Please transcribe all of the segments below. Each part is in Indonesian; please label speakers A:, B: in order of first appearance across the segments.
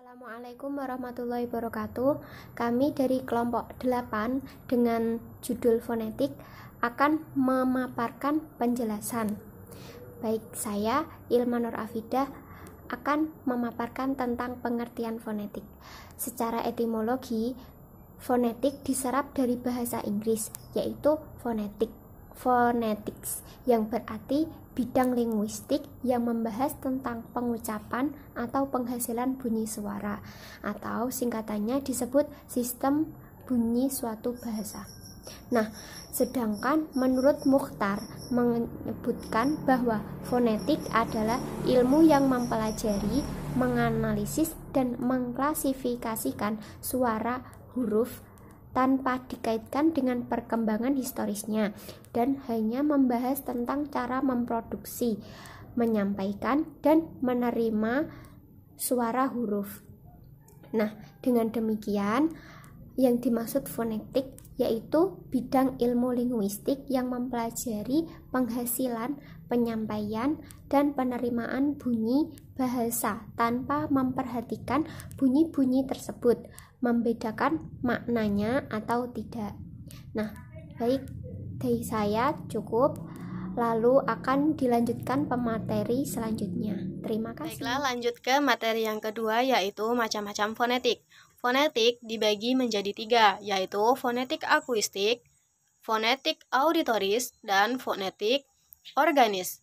A: Assalamualaikum warahmatullahi wabarakatuh. Kami dari kelompok 8 dengan judul fonetik akan memaparkan penjelasan. Baik, saya Ilma Nur Afidah akan memaparkan tentang pengertian fonetik. Secara etimologi, fonetik diserap dari bahasa Inggris, yaitu phonetics, yang berarti bidang linguistik yang membahas tentang pengucapan atau penghasilan bunyi suara, atau singkatannya disebut sistem bunyi suatu bahasa. Nah, sedangkan menurut Mukhtar menyebutkan bahwa fonetik adalah ilmu yang mempelajari, menganalisis, dan mengklasifikasikan suara huruf tanpa dikaitkan dengan perkembangan historisnya, dan hanya membahas tentang cara memproduksi, menyampaikan, dan menerima suara huruf. Nah, dengan demikian, yang dimaksud fonetik yaitu bidang ilmu linguistik yang mempelajari penghasilan, penyampaian, dan penerimaan bunyi bahasa tanpa memperhatikan bunyi-bunyi tersebut, membedakan maknanya atau tidak. Nah, baik, dari saya cukup. Lalu akan dilanjutkan pemateri selanjutnya. Terima kasih.
B: Baiklah, lanjut ke materi yang kedua, yaitu macam-macam fonetik. Fonetik dibagi menjadi 3, yaitu fonetik akuistik, fonetik auditoris, dan fonetik organis.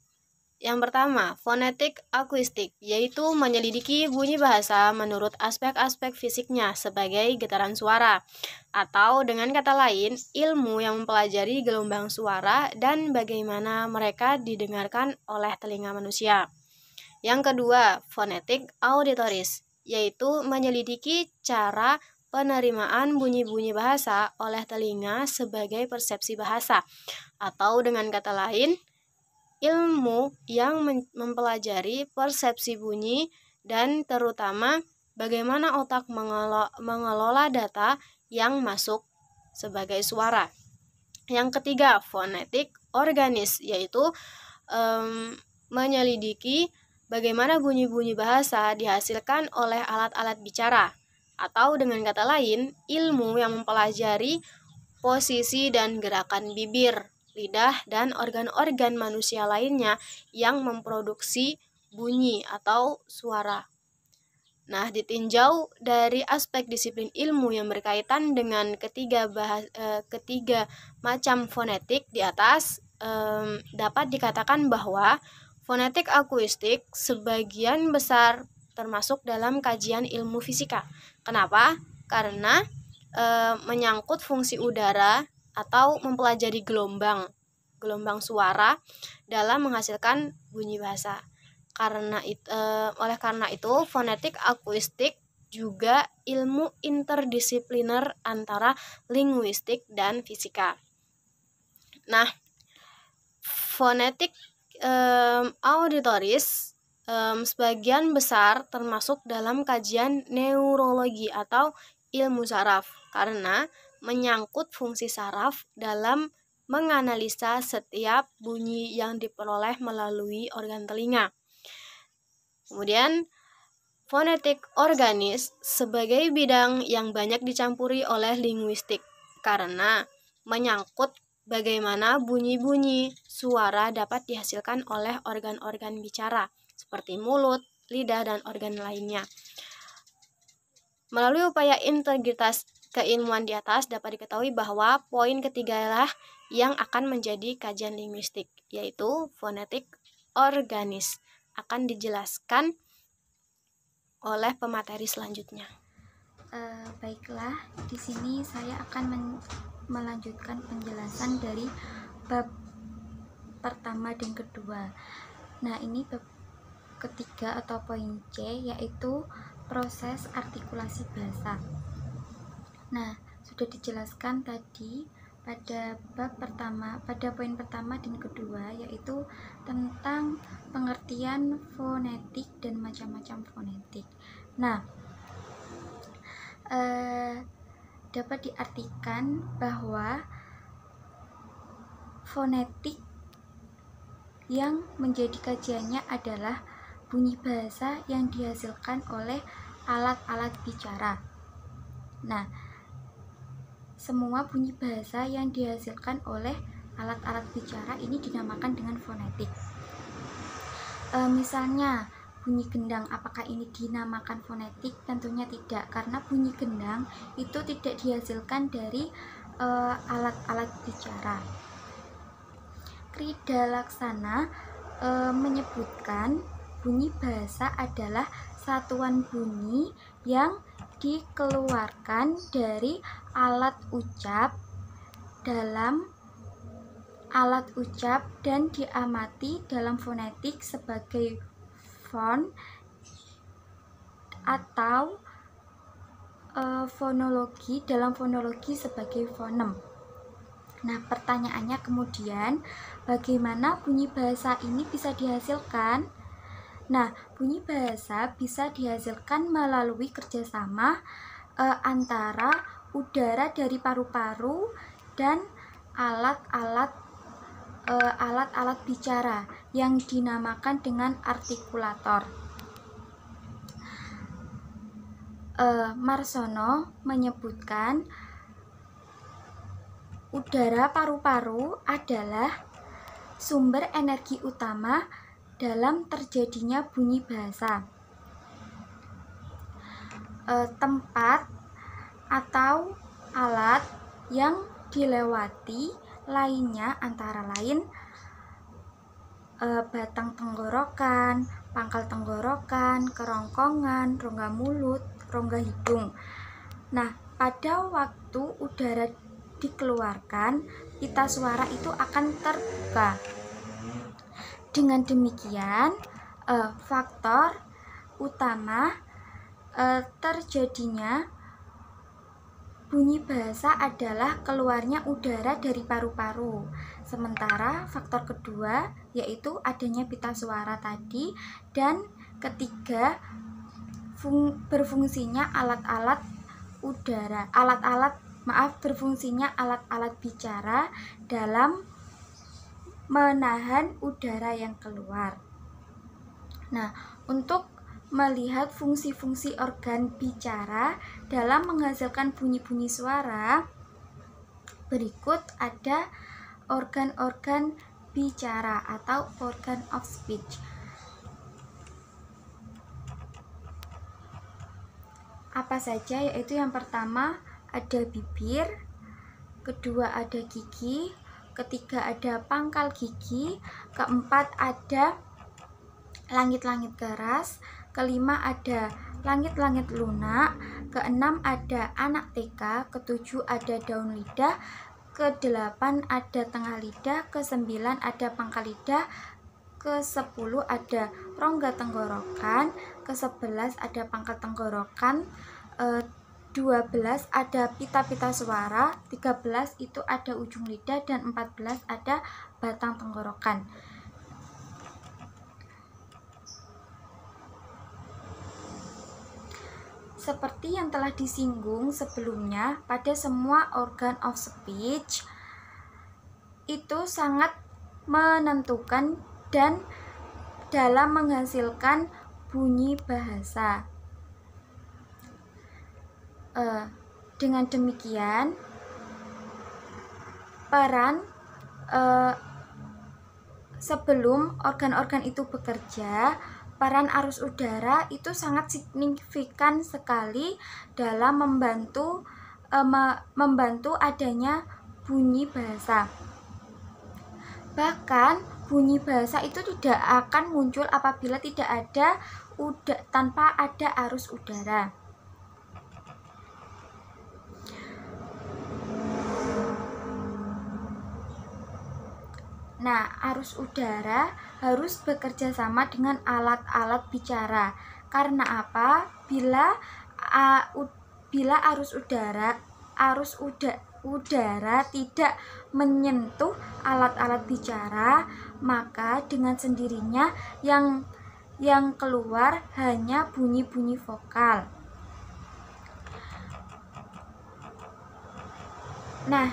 B: Yang pertama, fonetik akuistik, yaitu menyelidiki bunyi bahasa menurut aspek-aspek fisiknya sebagai getaran suara, atau dengan kata lain, ilmu yang mempelajari gelombang suara dan bagaimana mereka didengarkan oleh telinga manusia. Yang kedua, fonetik auditoris, yaitu menyelidiki cara penerimaan bunyi-bunyi bahasa oleh telinga sebagai persepsi bahasa, atau dengan kata lain, ilmu yang mempelajari persepsi bunyi dan terutama bagaimana otak mengelola data yang masuk sebagai suara. Yang ketiga, fonetik organis, yaitu menyelidiki bagaimana bunyi-bunyi bahasa dihasilkan oleh alat-alat bicara, atau dengan kata lain, ilmu yang mempelajari posisi dan gerakan bibir, lidah, dan organ-organ manusia lainnya yang memproduksi bunyi atau suara. Nah, ditinjau dari aspek disiplin ilmu yang berkaitan dengan ketiga macam fonetik di atas, dapat dikatakan bahwa fonetik akuistik sebagian besar termasuk dalam kajian ilmu fisika. Kenapa? Karena menyangkut fungsi udara atau mempelajari gelombang suara dalam menghasilkan bunyi bahasa. Oleh karena itu, fonetik akuistik juga ilmu interdisipliner antara linguistik dan fisika. Nah, fonetik auditoris sebagian besar termasuk dalam kajian neurologi atau ilmu saraf karena menyangkut fungsi saraf dalam menganalisa setiap bunyi yang diperoleh melalui organ telinga. Kemudian, fonetik organis sebagai bidang yang banyak dicampuri oleh linguistik karena menyangkut bagaimana bunyi-bunyi suara dapat dihasilkan oleh organ-organ bicara seperti mulut, lidah, dan organ lainnya. Melalui upaya integritas keilmuan di atas dapat diketahui bahwa poin ketiga lah yang akan menjadi kajian linguistik, yaitu fonetik organis. Akan dijelaskan oleh pemateri selanjutnya.
C: Baiklah, di sini saya akan melanjutkan penjelasan dari bab pertama dan kedua. Nah, ini bab ketiga atau poin C, yaitu proses artikulasi bahasa. Nah, sudah dijelaskan tadi pada poin pertama dan kedua, yaitu tentang pengertian fonetik dan macam-macam fonetik. Nah, dapat diartikan bahwa fonetik yang menjadi kajiannya adalah bunyi bahasa yang dihasilkan oleh alat-alat bicara. Nah, semua bunyi bahasa yang dihasilkan oleh alat-alat bicara ini dinamakan dengan fonetik. Misalnya bunyi gendang, apakah ini dinamakan fonetik? Tentunya tidak, karena bunyi gendang itu tidak dihasilkan dari alat-alat bicara. Krida Laksana menyebutkan bunyi bahasa adalah satuan bunyi yang dikeluarkan dari alat ucap dan diamati dalam fonetik sebagai font atau fonologi dalam fonologi sebagai fonem. Nah, pertanyaannya kemudian, bagaimana bunyi bahasa ini bisa dihasilkan? Nah, bunyi bahasa bisa dihasilkan melalui kerjasama antara udara dari paru-paru dan alat-alat bicara yang dinamakan dengan artikulator. Marsono menyebutkan udara paru-paru adalah sumber energi utama dalam terjadinya bunyi bahasa. Tempat atau alat yang dilewati lainnya antara lain batang tenggorokan, pangkal tenggorokan, kerongkongan, rongga mulut, rongga hidung. Nah, pada waktu udara dikeluarkan, pita suara itu akan terbuka. Dengan demikian, faktor utama terjadinya bunyi bahasa adalah keluarnya udara dari paru-paru. Sementara faktor kedua yaitu adanya pita suara tadi, dan ketiga berfungsinya alat-alat bicara dalam menahan udara yang keluar. Nah, untuk melihat fungsi-fungsi organ bicara dalam menghasilkan bunyi-bunyi suara, berikut ada organ-organ bicara atau organ of speech. Apa saja? Yaitu yang pertama ada bibir, kedua ada gigi, ketiga ada pangkal gigi, keempat ada langit-langit garas, kelima ada langit-langit lunak, keenam ada anak TK, ketujuh ada daun lidah, kedelapan ada tengah lidah, kesembilan ada pangkal lidah, ke-10 ada rongga tenggorokan, ke-11 ada pangkal tenggorokan, 12 ada pita-pita suara, 13 itu ada ujung lidah, dan 14 ada batang tenggorokan. Seperti yang telah disinggung sebelumnya, pada semua organ of speech itu sangat menentukan dan dalam menghasilkan bunyi bahasa. Dengan demikian, peran sebelum organ-organ itu bekerja, peran arus udara itu sangat signifikan sekali dalam membantu adanya bunyi bahasa. Bahkan bunyi bahasa itu tidak akan muncul apabila tanpa ada arus udara. Nah, arus udara harus bekerja sama dengan alat-alat bicara. Karena apa? Bila arus udara tidak menyentuh alat-alat bicara, maka dengan sendirinya yang keluar hanya bunyi-bunyi vokal. Nah,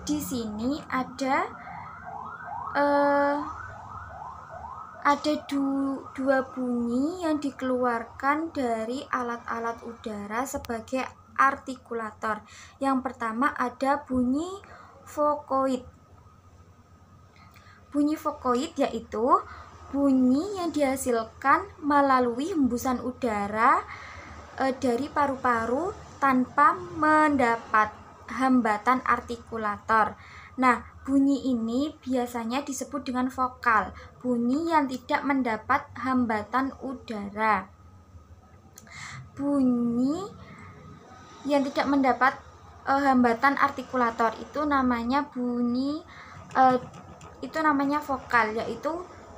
C: di sini ada ada dua bunyi yang dikeluarkan dari alat-alat udara sebagai artikulator. Yang pertama ada bunyi vokoid. Bunyi vokoid yaitu bunyi yang dihasilkan melalui hembusan udara dari paru-paru tanpa mendapat hambatan artikulator. Nah, bunyi ini biasanya disebut dengan vokal, bunyi yang tidak mendapat hambatan udara. Bunyi yang tidak mendapat hambatan artikulator itu namanya vokal, yaitu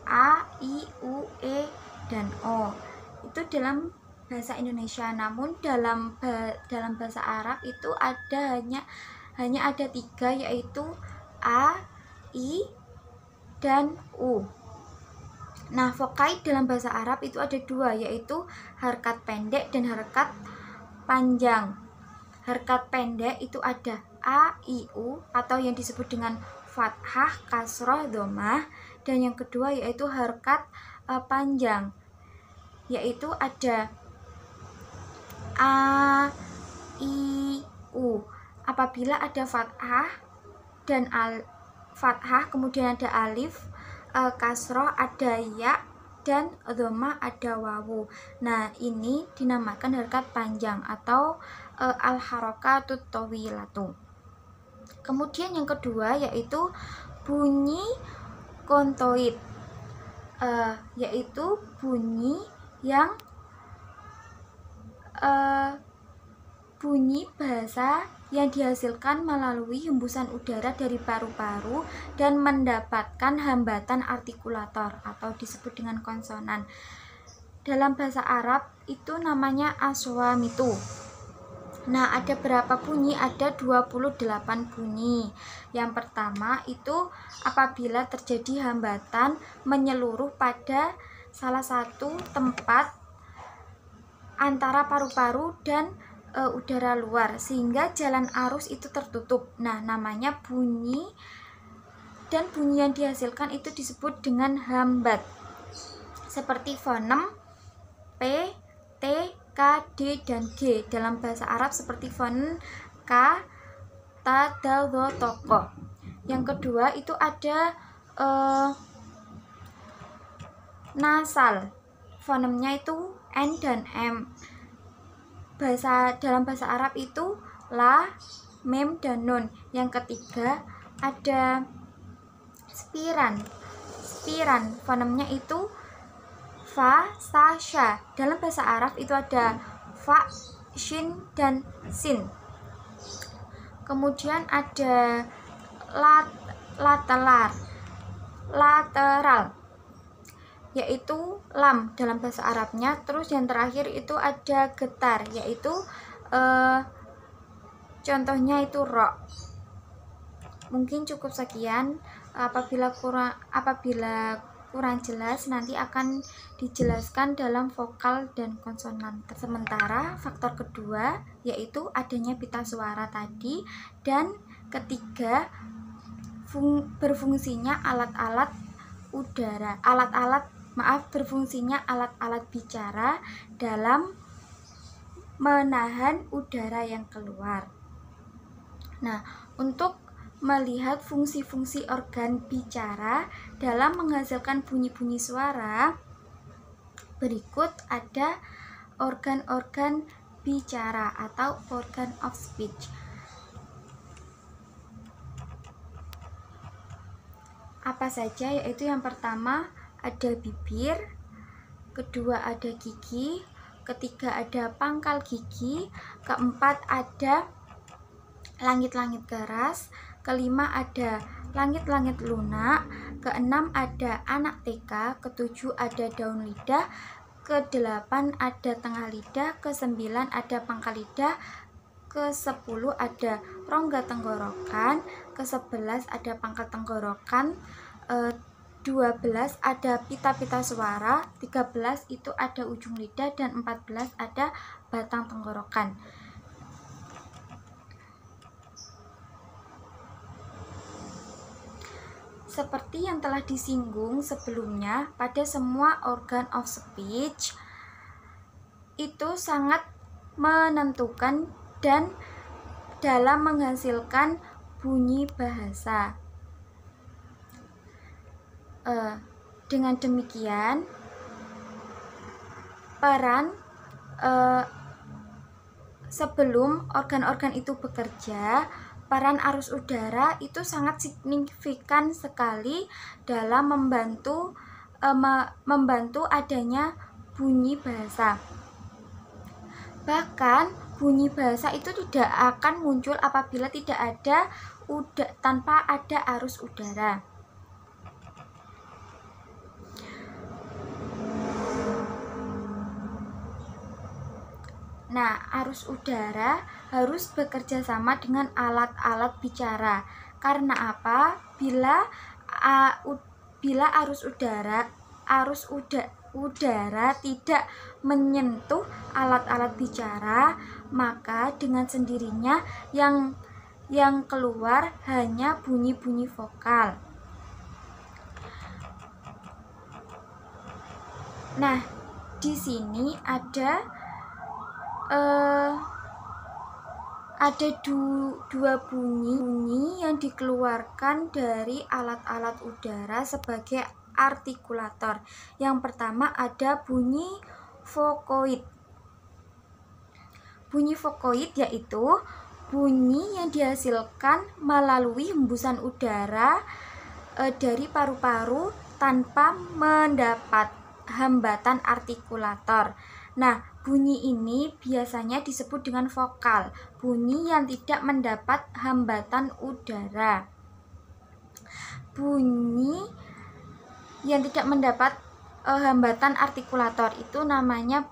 C: A, I, U, E, dan O. Itu dalam bahasa Indonesia. Namun dalam bahasa Arab itu hanya ada 3, yaitu A, I, dan U. Nah, vokaid dalam bahasa Arab itu ada 2, yaitu harakat pendek dan harakat panjang. Harakat pendek itu ada A, I, U atau yang disebut dengan fathah, kasroh, dhammah. Dan yang kedua yaitu harakat panjang, yaitu ada A, I, U. Apabila ada fathah dan fathah, kemudian ada alif, kasroh, ada ya, dan dhammah, ada wawu. Nah, ini dinamakan harakat panjang atau al-harakatut thawilatu. Kemudian yang kedua yaitu bunyi kontoid, yaitu bunyi yang bunyi bahasa yang dihasilkan melalui hembusan udara dari paru-paru dan mendapatkan hambatan artikulator atau disebut dengan konsonan. Dalam bahasa Arab itu namanya aswamitu. Nah, ada berapa bunyi? Ada 28 bunyi. Yang pertama itu apabila terjadi hambatan menyeluruh pada salah satu tempat antara paru-paru dan udara luar sehingga jalan arus itu tertutup. Nah, namanya bunyi, dan bunyi yang dihasilkan itu disebut dengan hambat. Seperti fonem P, T, K, D, dan G dalam bahasa Arab seperti fonem K, Ta, Dal, Dho, Toko. Yang kedua itu ada nasal. Fonemnya itu N dan M. Dalam bahasa Arab itu la, mim, dan nun. Yang ketiga ada spiran. Fonemnya itu fa, sa, sha. Dalam bahasa Arab itu ada fa, shin, dan sin. Kemudian ada lateral, yaitu lam dalam bahasa Arabnya. Terus yang terakhir itu ada getar, yaitu contohnya itu ro. Mungkin cukup sekian. Apabila kurang jelas nanti akan dijelaskan dalam vokal dan konsonan. Sementara faktor kedua yaitu adanya pita suara tadi, dan ketiga berfungsinya berfungsinya alat-alat bicara dalam menahan udara yang keluar. Nah, untuk melihat fungsi-fungsi organ bicara dalam menghasilkan bunyi-bunyi suara, berikut ada organ-organ bicara atau organ of speech. Apa saja? Yaitu yang pertama ada bibir, kedua ada gigi, ketiga ada pangkal gigi, keempat ada langit-langit keras, kelima ada langit-langit lunak, keenam ada anak TK, ketujuh ada daun lidah, kedelapan ada tengah lidah, kesembilan ada pangkal lidah, ke-10 ada rongga tenggorokan, ke-11 ada pangkal tenggorokan, 12 ada pita-pita suara, 13 itu ada ujung lidah, dan 14 ada batang tenggorokan. seperti yang telah disinggung sebelumnya, pada semua organ of speech itu sangat menentukan dan dalam menghasilkan bunyi bahasa. Dengan demikian, peran sebelum organ-organ itu bekerja, peran arus udara itu sangat signifikan sekali dalam membantu adanya bunyi bahasa. Bahkan bunyi bahasa itu tidak akan muncul apabila tanpa ada arus udara. Nah, arus udara harus bekerja sama dengan alat-alat bicara. Karena apa? Bila arus udara tidak menyentuh alat-alat bicara, maka dengan sendirinya yang keluar hanya bunyi-bunyi vokal. Nah, di sini ada dua bunyi yang dikeluarkan dari alat-alat udara sebagai artikulator. Yang pertama ada bunyi vokoid. Bunyi vokoid yaitu bunyi yang dihasilkan melalui hembusan udara dari paru-paru tanpa mendapat hambatan artikulator. Nah, bunyi ini biasanya disebut dengan vokal, bunyi yang tidak mendapat hambatan udara. Bunyi yang tidak mendapat hambatan artikulator itu namanya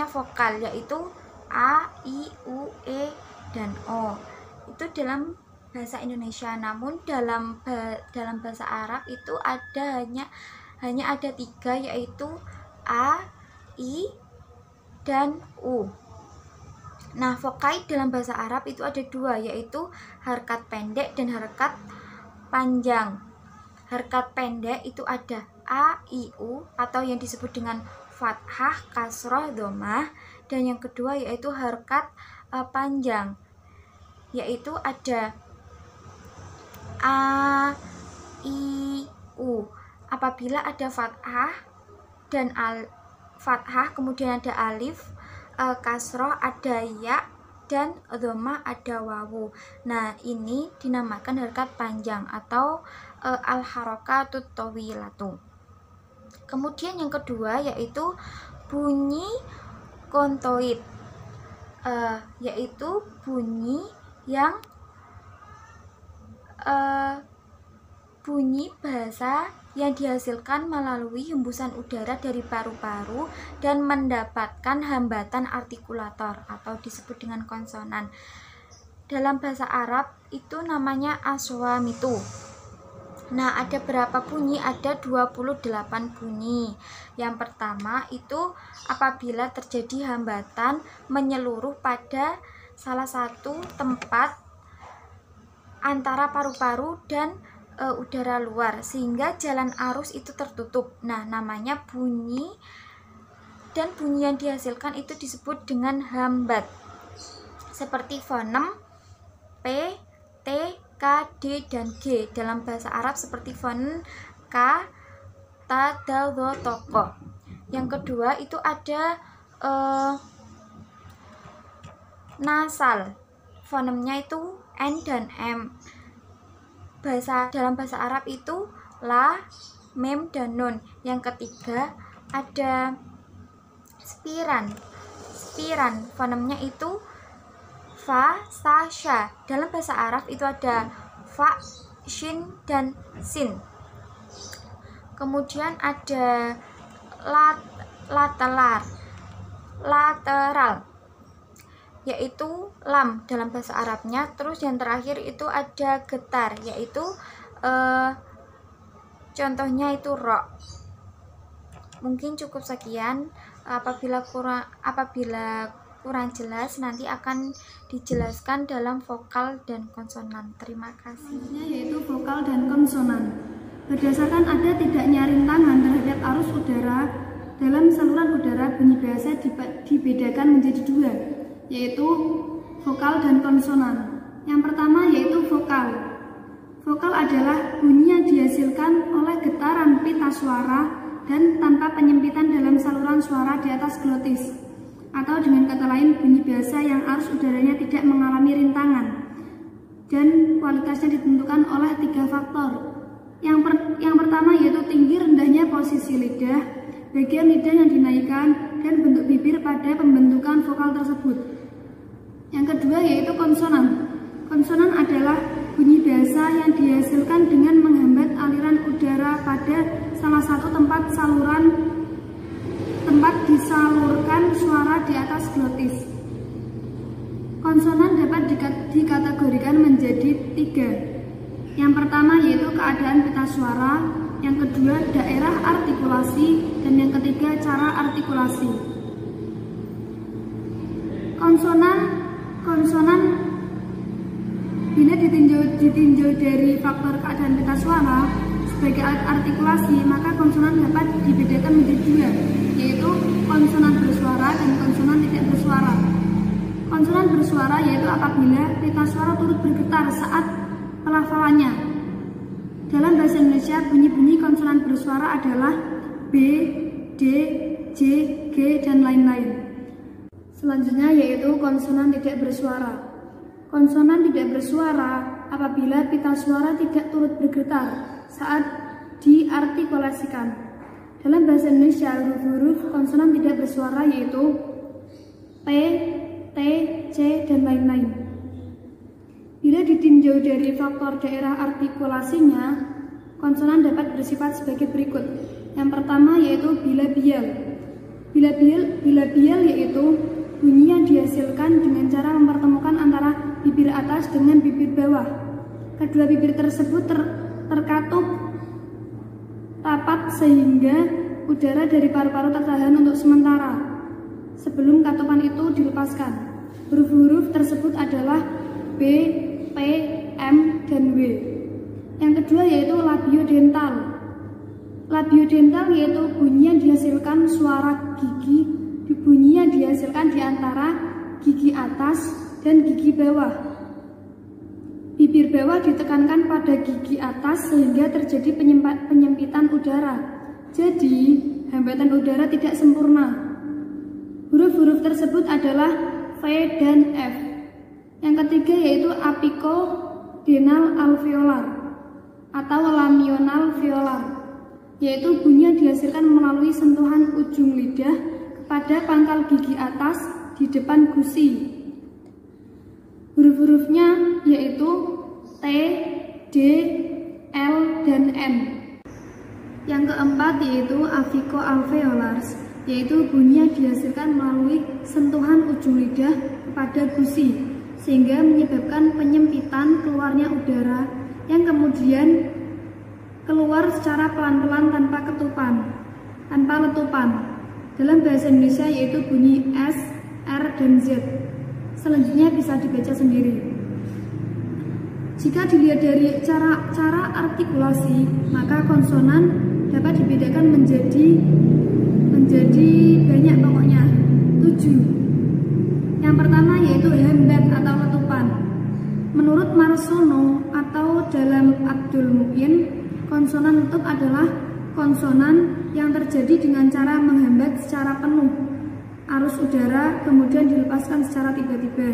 C: vokal, yaitu A, I, U, E, dan O. Itu dalam bahasa Indonesia. Namun dalam bahasa Arab itu hanya ada 3, yaitu A, I, dan U. Nah, vokal dalam bahasa Arab itu ada 2, yaitu harakat pendek dan harakat panjang. Harakat pendek itu ada A, I, U atau yang disebut dengan fathah, kasroh, dhammah. Dan yang kedua yaitu harakat panjang, yaitu ada A, I, U. Apabila ada fathah dan fathah, kemudian ada alif, kasroh, ada ya, dan dhammah, ada wawu. Nah, ini dinamakan harakat panjang atau al-harakatut thawilatu. Kemudian yang kedua yaitu bunyi kontoid, yaitu bunyi yang bunyi bahasa yang dihasilkan melalui hembusan udara dari paru-paru dan mendapatkan hambatan artikulator atau disebut dengan konsonan. Dalam bahasa Arab itu namanya aswamitu. Nah, ada berapa bunyi? Ada 28 bunyi. Yang pertama itu apabila terjadi hambatan menyeluruh pada salah satu tempat antara paru-paru dan udara luar sehingga jalan arus itu tertutup. Nah, namanya bunyi, dan bunyi yang dihasilkan itu disebut dengan hambat. Seperti fonem P, T, K, D, dan G dalam bahasa Arab seperti fonem K, Ta, Dal, Dho, Toko. Yang kedua itu ada nasal. Fonemnya itu N dan M. Dalam bahasa Arab itu la, mem, dan nun. Yang ketiga ada spiran. Fonemnya itu fa, sa, sha. Dalam bahasa Arab itu ada fa, shin, dan sin. Kemudian ada lateral, yaitu lam dalam bahasa Arabnya. Terus yang terakhir itu ada getar, yaitu contohnya itu ro. Mungkin cukup sekian. Apabila kurang jelas nanti akan dijelaskan dalam vokal dan konsonan. Terima kasih.
D: Yaitu vokal dan konsonan. Berdasarkan ada tidaknya rintangan terhadap arus udara dalam saluran udara, bunyi bahasa dibedakan menjadi dua, yaitu vokal dan konsonan. Yang pertama yaitu vokal. Vokal adalah bunyi yang dihasilkan oleh getaran pita suara dan tanpa penyempitan dalam saluran suara di atas glotis, atau dengan kata lain bunyi biasa yang arus udaranya tidak mengalami rintangan dan kualitasnya ditentukan oleh 3 faktor. Yang pertama yaitu tinggi rendahnya posisi lidah, bagian lidah yang dinaikkan, dan bentuk bibir pada pembentukan vokal tersebut. Yang kedua yaitu konsonan. Konsonan adalah bunyi biasa yang dihasilkan dengan menghambat aliran udara pada salah satu tempat disalurkan suara di atas glotis. Konsonan dapat dikategorikan menjadi 3. Yang pertama yaitu keadaan pita suara, yang kedua daerah artikulasi, dan yang ketiga cara artikulasi. Konsonan bila ditinjau dari faktor keadaan pita suara sebagai alat artikulasi, maka konsonan dapat dibedakan menjadi 2, yaitu konsonan bersuara dan konsonan tidak bersuara. Konsonan bersuara yaitu apabila pita suara turut bergetar saat pelafalannya. Dalam bahasa Indonesia, bunyi-bunyi konsonan bersuara adalah B, D, J, G, dan lain-lain. Selanjutnya yaitu konsonan tidak bersuara. Konsonan tidak bersuara apabila pita suara tidak turut bergetar saat diartikulasikan. Dalam bahasa Indonesia, huruf-huruf konsonan tidak bersuara yaitu P, T, C, dan lain-lain. Bila ditinjau dari faktor daerah artikulasinya, konsonan dapat bersifat sebagai berikut. Yang pertama yaitu bilabial. Bilabial yaitu bunyi yang dihasilkan dengan cara mempertemukan antara bibir atas dengan bibir bawah. Kedua bibir tersebut terkatup rapat sehingga udara dari paru-paru tertahan untuk sementara sebelum katupan itu dilepaskan. Huruf-huruf tersebut adalah B, P, M, dan W. Yang kedua yaitu labiodental. Labiodental yaitu bunyi yang dihasilkan suara gigi, bunyi yang dihasilkan di antara gigi atas dan gigi bawah. Bibir bawah ditekankan pada gigi atas sehingga terjadi penyempitan udara. Jadi, hambatan udara tidak sempurna. Huruf-huruf tersebut adalah V dan F. Yang ketiga yaitu apicodenal alveolar atau lamional veolar, yaitu bunyi yang dihasilkan melalui sentuhan ujung lidah kepada pangkal gigi atas di depan gusi. Huruf-hurufnya yaitu T, D, L, dan M. Yang keempat yaitu apicoalveolars, yaitu bunyi yang dihasilkan melalui sentuhan ujung lidah kepada gusi, sehingga menyebabkan penyempitan keluarnya udara yang kemudian keluar secara pelan-pelan tanpa letupan. Dalam bahasa Indonesia yaitu bunyi S, R, dan Z. Selanjutnya bisa dibaca sendiri. Jika dilihat dari cara artikulasi, maka konsonan dapat dibedakan menjadi banyak, pokoknya 7. Yang pertama yaitu hambat atau letupan. Menurut Marsono atau dalam Abdul Mu'in, konsonan letup adalah konsonan yang terjadi dengan cara menghambat secara penuh arus udara kemudian dilepaskan secara tiba-tiba.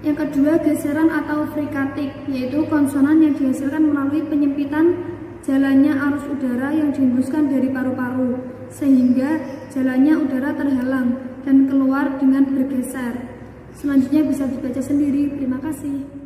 D: Yang kedua, geseran atau frikatik, yaitu konsonan yang dihasilkan melalui penyempitan jalannya arus udara yang dihembuskan dari paru-paru sehingga jalannya udara terhalang dan keluar dengan bergeser. Selanjutnya bisa dibaca sendiri. Terima kasih.